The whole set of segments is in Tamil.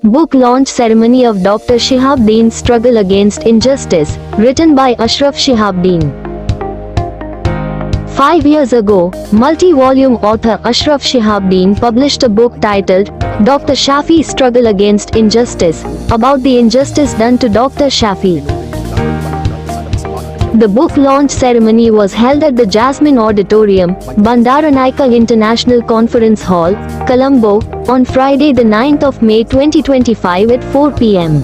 Book launch ceremony of Dr. Shihabdeen's Struggle Against Injustice, written by Ashraf Shihabdeen. 5 years ago, multi-volume author Ashraf Shihabdeen published a book titled Dr. Shafi's Struggle Against Injustice, about the injustice done to Dr. Shafi. The book launch ceremony was held at the Jasmine Auditorium, Bandaranaike International Conference Hall, Colombo, on Friday the 9th of May 2025 at 4 p.m.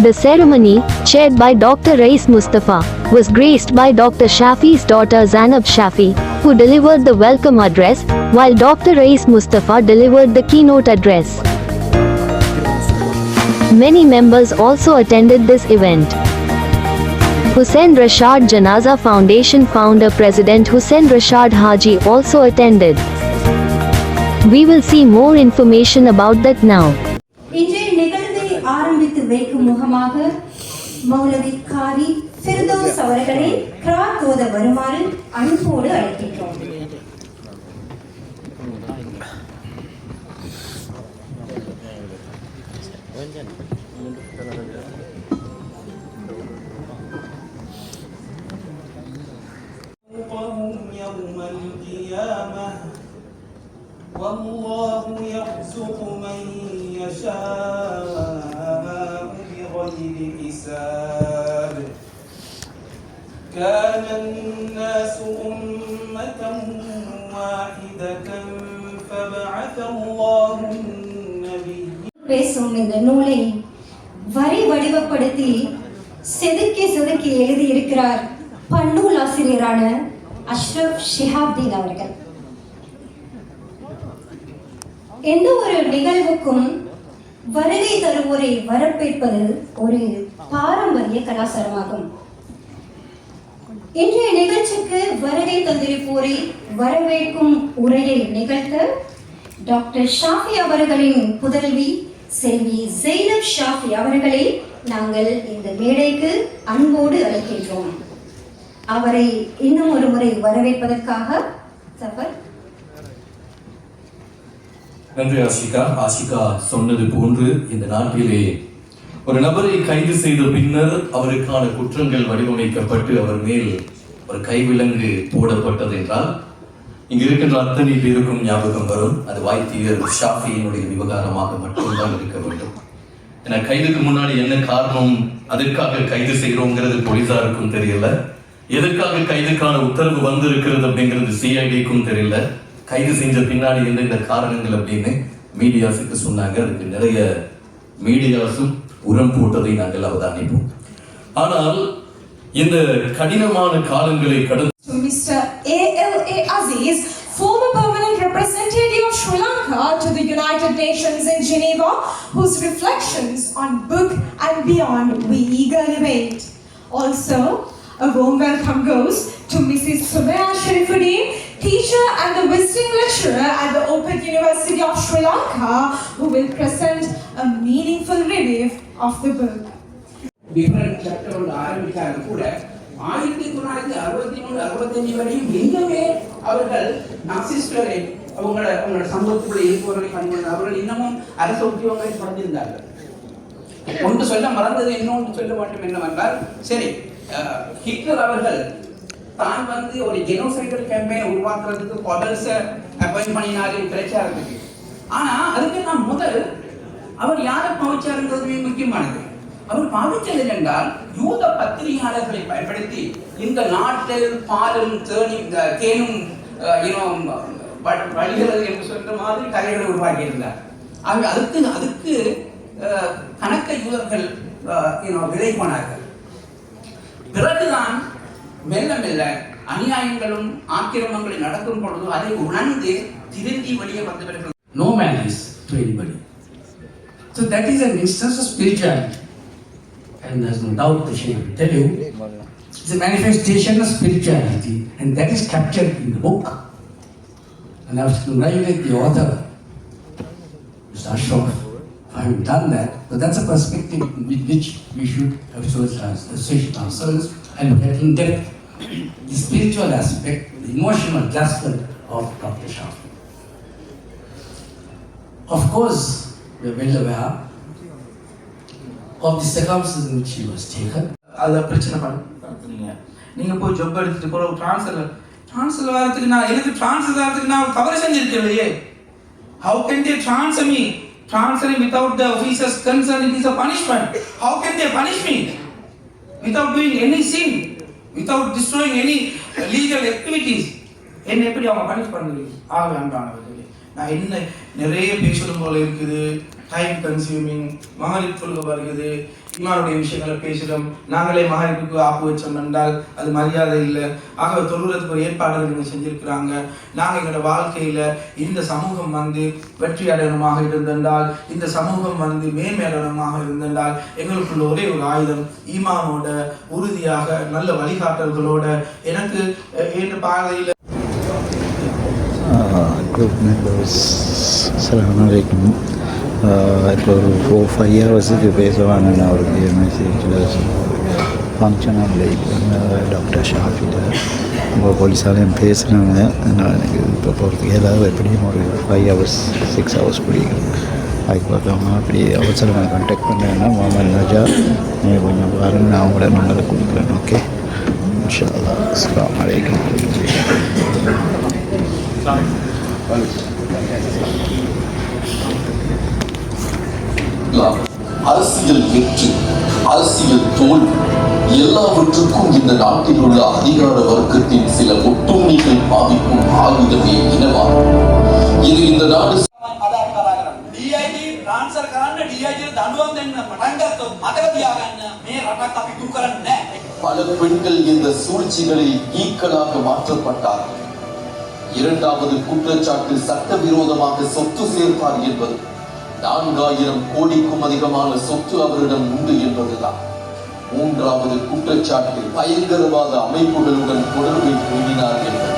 The ceremony, chaired by Dr. Rais Mustafa, was graced by Dr. Shafi's daughter Zainab Shafi, who delivered the welcome address, while Dr. Rais Mustafa delivered the keynote address. Many members also attended this event. Hussain Rashad Janaza Foundation founder President Hussain Rashad Haji also attended. We will see more information about that now. இன்றைய நிகழ்வை ஆரம்பித்து வைக்கும் முகமாக மௌலவி காரி ஃபிர்தௌஸ் அவர்களை கிராத் ஓத வருமாறு அன்போடு அழைக்கின்றோம். يوم القيامة والله يرزق من يشاء بغير حساب كان الناس أمة واحدة فبعث الله النبي பேசும் இந்த நூலை வரி வடிவப்படுத்தி செதுக்கி எழுதி இருக்கிறார் பன்னூல் ஆசிரியரான அஷ்ரப் ஷிஹாப்தீன் அவர்கள். எந்த ஒரு நிகழ்வுக்கும் வருகை தருவோரை வரவேற்பது ஒரு பாரம்பரிய கலாச்சாரமாகும். இன்றைய நிகழ்ச்சிக்கு வருகை தந்திருப்போரை வரவேற்கும் உரையை நிகழ்த்த டாக்டர் ஷாஃபி அவர்களின் புதல்வி செல்வி ஜெய்னப் ஷாஃபி அவர்களை நாங்கள் இந்த மேடைக்கு அன்போடு அழைக்கின்றோம். அவரை இன்னும் ஒரு முறை வரவேற்பதற்காக சஃபர். நன்றி ஆஷிகா சொன்னது போன்று இந்த நாட்டிலே ஒரு நபரை கைது செய்த பின்னர் அவருக்கான குற்றங்கள் வடிவமைக்கப்பட்டு அவர் மேல் ஒரு கைவிலங்கு போடப்பட்டது என்றால் இங்கு இருக்கின்ற அத்தனை பேருக்கும் ஞாபகம் வரும், அது வாய்த்தியர் ஷாஃபியினுடைய விவகாரமாக மட்டும்தான் இருக்க வேண்டும். ஏன்னா கைதுக்கு முன்னாடி என்ன காரணம், அதற்காக கைது செய்கிறோங்கிறது போலீசாருக்கும் தெரியல, எதற்காக கைதுக்கான உத்தரவு வந்து இருக்கிறது அப்படிங்கிறது சிஐடிக்கும் தெரியல, கைது செஞ்ச பின்னாடி எந்தெந்த காரணங்கள் அப்படின்னு மீடியாஸுக்கு சொன்னாங்க. அதுக்கு நிறைய மீடியாஸும் உரம் போட்டதை நாங்கள் அவதானிப்போம். ஆனால் இந்த கடினமான காலங்களை கடந்து Mr. A.L.A. Aziz, former permanent representative of Sri Lanka to the United Nations in Geneva, whose reflections on book and beyond we eagerly wait. Also, a warm welcome goes to Mrs. Sumaya Sharifuddin, teacher and the visiting lecturer at the Open University of Sri Lanka, who will present a meaningful review of the book. Different chapter on ஆரம்பித்தாலும் கூட 1963-65 வரையும் எங்குமே அவர்கள் நாசிஸ்டரை அவங்களோட சமூகத்துக்குள்ள இருப்பவர்களை கண்டு அவர்கள் இன்னமும் அரசு உத்தியோகங்களை படைந்திருந்தார்கள். ஒன்று சொல்ல மறந்தது, இன்னொன்று சொல்ல வேண்டும் என்னவென்றால், சரி ஹிட்லர் அவர்கள் தான் வந்து ஒரு ஜெனோசைடல் கேம்பெயினை உருவாக்குறதுக்கு கொபல்ஸை அப்பாயிண்ட் பண்ணினாரு பிரச்சாரத்துக்கு. ஆனா அதுக்கு நான் முதல் அவர் யாரை பாவிச்சாருங்கிறது முக்கியமானது. அவர் பாவிச்சது என்றால் யூத பத்திரிகையாளர்களை பயன்படுத்தி இந்த நாட்டில் பாலும் தேனும் வழிகிறது என்று சொல்ற மாதிரி கதைகளை உருவாக்கி இருந்தார். அதுக்கு கணக்க யூதர்கள் விலை போனார்கள். பிறகுதான் மெல்ல மெல்ல அநியாயங்களும் ஆக்கிரமங்களும் நடக்கும் பொழுது அதை உணர்ந்து திருத்தி வெளியே வந்தவர்கள். No man is to anybody. So that is an instance of spirituality. And there's no doubt that she will tell you it's a manifestation of spirituality, and that is captured in the book. And I was to write like the author, Mr. Ashraf, having done that, but that's a perspective with which we should associate ourselves and look at in depth the spiritual aspect, the emotional adjustment of Dr. Shafi. Of course, we are well aware of the circumstances in which he was taken. அதில் பிரச்சனை நடத்துனீங்க. நீங்கள் போய் ஜொப் எடுத்துட்டு போகிற ட்ரான்ஸ்ஃபர் வரதுக்கு நான் எனக்கு ட்ரான்ஸ்ஃபர் வரதுக்கு நான் தவறு செஞ்சிருக்கேன் இல்லையே. How can they transfer me? Transferring without the officer's consent, it is a punishment. How can they punish me? Without doing any sin, without destroying any legal activities. என்ன எப்படி அவங்க பனிஷ் பண்ணுவீங்க? ஆக அன்பானவர்களே, நான் என்ன நிறைய பேசணும் போல இருக்குது. டைம் கன்சியூமிங், மகரிப் தொழுகை வருகிறது, இமானுடைய விஷயங்களை பேசுகிறோம். நாங்களே மகரிப்புக்கு ஆப்பு வச்சோம் என்றால் அது மரியாதை இல்லை. ஆக தொழுகிறதுக்கு ஒரு ஏற்பாடுகள் நீங்கள் செஞ்சுருக்கிறாங்க. நாங்கள் எங்களோட வாழ்க்கையில் இந்த சமூகம் வெற்றி அடையணமாக இருந்தென்றால், இந்த சமூகம் மேன்மை அடையணமாக இருந்தென்றால், எங்களுக்குள்ள ஒரே ஒரு ஆயுதம் ஈமானோட உறுதியாக நல்ல வழிகாட்டல்களோட எனக்கு என் பாதையில். Group members, Assalamu alaikum. இப்போ ஒரு 4-5 ஹவர்ஸுக்கு பேசுவான்னு அவருக்கு மெசேஜில் ஃபங்க்ஷனாக இல்லை. டாக்டர் ஷாஃபியில் நம்ம போலீஸாலையும் பேசுனாங்க. அதனால் எனக்கு இப்போ போகிறதுக்கு ஏதாவது எப்படியும் ஒரு 5 ஹவர்ஸ் 6 ஹவர்ஸ் பிடிக்கும். அதுக்கு பார்த்தவங்க அப்படி அவசரமாக கான்டாக்ட் பண்ணுறேன்னா முகமது நஜா நீங்கள் கொஞ்சம் பாருங்கள், நான் அவங்களோட நம்பரை கொடுக்குறேன். ஓகே, இன்ஷா அல்லாஹ். அஸ்ஸலாமு அலைக்கும். அரசியல் வெற்றி, அரசியல் தோல்வி எல்லாவற்றுக்கும் இந்த நாட்டில் உள்ள அதிகார வர்க்கத்தின் சில ஒட்டுண்ணிகள் பாவிக்கும் ஆயுதமே இனவாதம். இது இந்த நாடு பல பெண்கள் இந்த சூழ்ச்சிகளை ஈக்களாக மாற்றப்பட்டார்கள். இரண்டாவது குற்றச்சாட்டு சட்டவிரோதமாக சொத்து சேர்த்தார் என்பது. 4000 கோடிக்கும் அதிகமான சொத்து அவரிடம் உண்டு என்பதுதான். மூன்றாவது குற்றச்சாட்டு பயங்கரவாத அமைப்புகளுடன் தொடர்பை கூடினார் என்பது.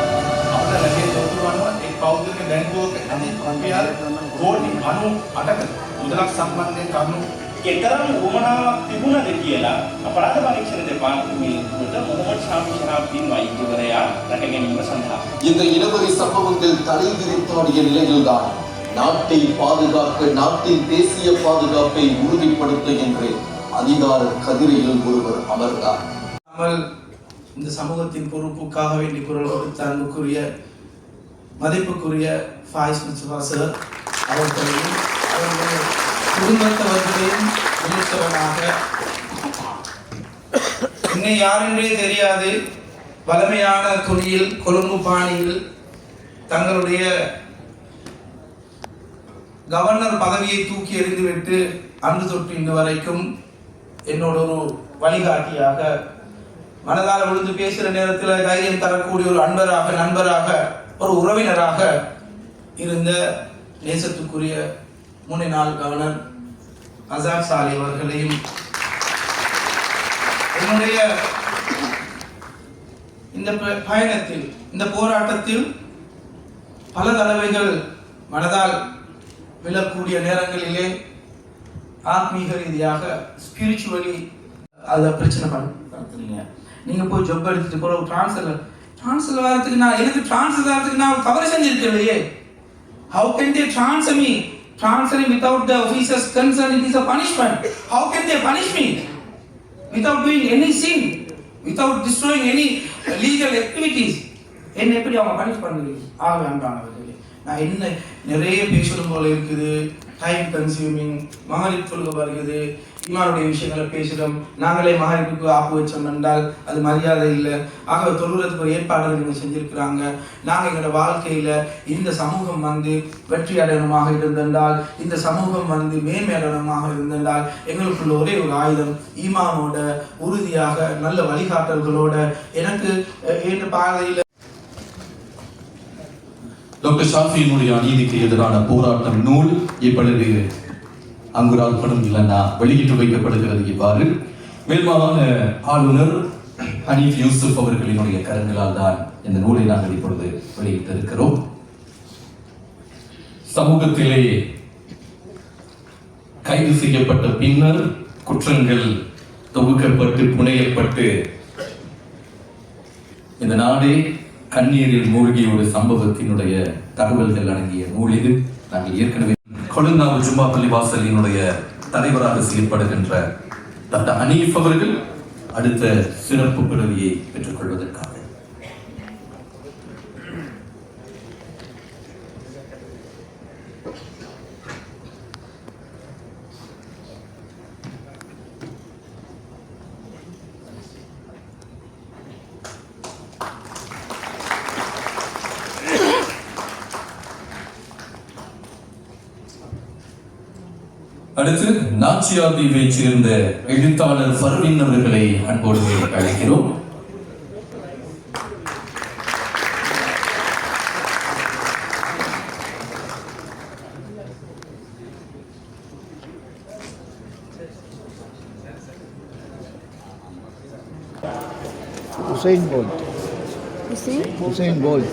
එතරම් උවමනාවක් තිබුණද කියලා අපරාධ පරීක්ෂණ දෙපාර්තමේන්තුවට මොහොමඩ් ෂාෆි ෂහාබ්දීන් වෛද්‍යවරයා රැක ගැනීම සඳහා இந்த இனவரி சம்பவங்கள் தடை விதித்தாடிய நிலையில்தான் நாட்டை பாதுகாக்க, நாட்டின் தேசிய பாதுகாப்பை உறுதிப்படுத்த என்று அதிகார கதிரையில் ஒருவர் அமர்ந்தார். இந்த சமூகத்தின் பொறுப்புக்காக வேண்டி குரல் கொடுத்த அன்புக்குரிய மதிப்புக்குரிய ஃபாயிஸ் முஸ்தபா சார் அவர்களையும் அவர்களுடைய குடும்பத்தவர்களையும் உள்ளிட்டவனாக இன்னும் யாரென்றே தெரியாது வலிமையான துணியில் கொழும்பு பாணியில் தங்களுடைய கவர்னர் பதவியை தூக்கி எறிந்துவிட்டு அன்று தொட்டு இன்று வரைக்கும் என்னோட ஒரு வழிகாட்டியாக, மனதால் விழுந்து பேசுகிற நேரத்தில் தைரியம் தரக்கூடிய ஒரு அன்பராக, நண்பராக, ஒரு உறவினராக இருந்த நேசத்துக்குரிய முன்னாள் கவர்னர் அசாத் சாலி அவர்களையும் என்னுடைய இந்த பயணத்தில், இந்த போராட்டத்தில் பல தடவைகள் மனதால் விழக்கூடிய நேரங்களிலே ஆத்மீக ரீதியாக ஸ்பிரிச்சுவலி அதை பிரச்சனை நடத்துனீங்க. நீங்கள் போய் ஜொப் எடுத்துட்டு போகிற ட்ரான்ஸ்ஃபர் வரதுக்கு நான் எனக்கு ட்ரான்ஸ்ஃபர் வரதுக்கு நான் தவறு செஞ்சிருக்கேன் இல்லையே. How can they transfer me? Transferring without the officer's consent, it is a punishment. How can they punish me? Without doing any sin, without destroying any legal activities. என்ன எப்படி அவங்க பனிஷ் பண்ணுவீங்க? ஆக அன்பானவர்களே, நான் என்ன நிறைய பேசணும் போல இருக்குது. டைம் கன்சியூமிங், மகரிப் தொழுகை வருகிறது, இமானுடைய விஷயங்களை பேசுகிறோம். நாங்களே மகரிப்புக்கு ஆப்பு வச்சோம் என்றால் அது மரியாதை இல்லை. ஆக தொழுகிறதுக்கு ஒரு ஏற்பாடுகள் நீங்கள் செஞ்சுருக்கிறாங்க. நாங்கள் எங்களோட வாழ்க்கையில் இந்த சமூகம் வெற்றி அடையணமாக இருந்தென்றால், இந்த சமூகம் மேன்மை அடையணமாக இருந்தென்றால், எங்களுக்குள்ள ஒரே ஒரு ஆயுதம் ஈமானோட உறுதியாக நல்ல வழிகாட்டல்களோட எனக்கு என் பாதையில். டாக்டர் ஷாஃபியினுடைய அநீதிக்கு எதிரான போராட்டம் நூல் இப்பொழுது அங்குரார்ப்பணம் இல்லைன்னா வெளியிட்டு வைக்கப்படுகிறது. இவ்வாறு மேல்மாகாண ஆளுநர் ஹனீஃப் யூசுப் அவர்களினுடைய கரங்களால் தான் இந்த நூலை நாங்கள் இப்பொழுது வெளியிட்டிருக்கிறோம். சமூகத்திலே கைது செய்யப்பட்ட பின்னர் குற்றங்கள் தொகுக்கப்பட்டு புனையப்பட்டு இந்த நாடே கண்ணீரில் மூழ்கிய ஒரு சம்பவத்தினுடைய தகவல்கள் அடங்கிய நூல் இது. நாங்கள் ஏற்கனவே கொழுந்தாவு ஜும்மா பள்ளி வாசலினுடைய தலைவராக செயல்படுகின்ற டாக்டர் ஹனீஃப் அவர்கள் அடுத்த சிறப்பு பதவியை பெற்றுக்கொள்வதற்காக அடுத்து நாச்சியார் தீவைச் சேர்ந்த எழுத்தாளர் ஃபர்வின் அவர்களை அன்போடு அழைக்கிறோம். Hussein Bolt. Hussein Bolt.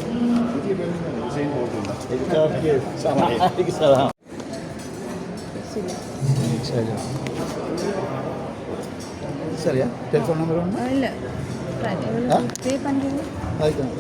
Salam. சரியா டெலிஃபோன் நம்பர் ஒன்று இல்லை பே பண்ணுறீங்க அதுதான்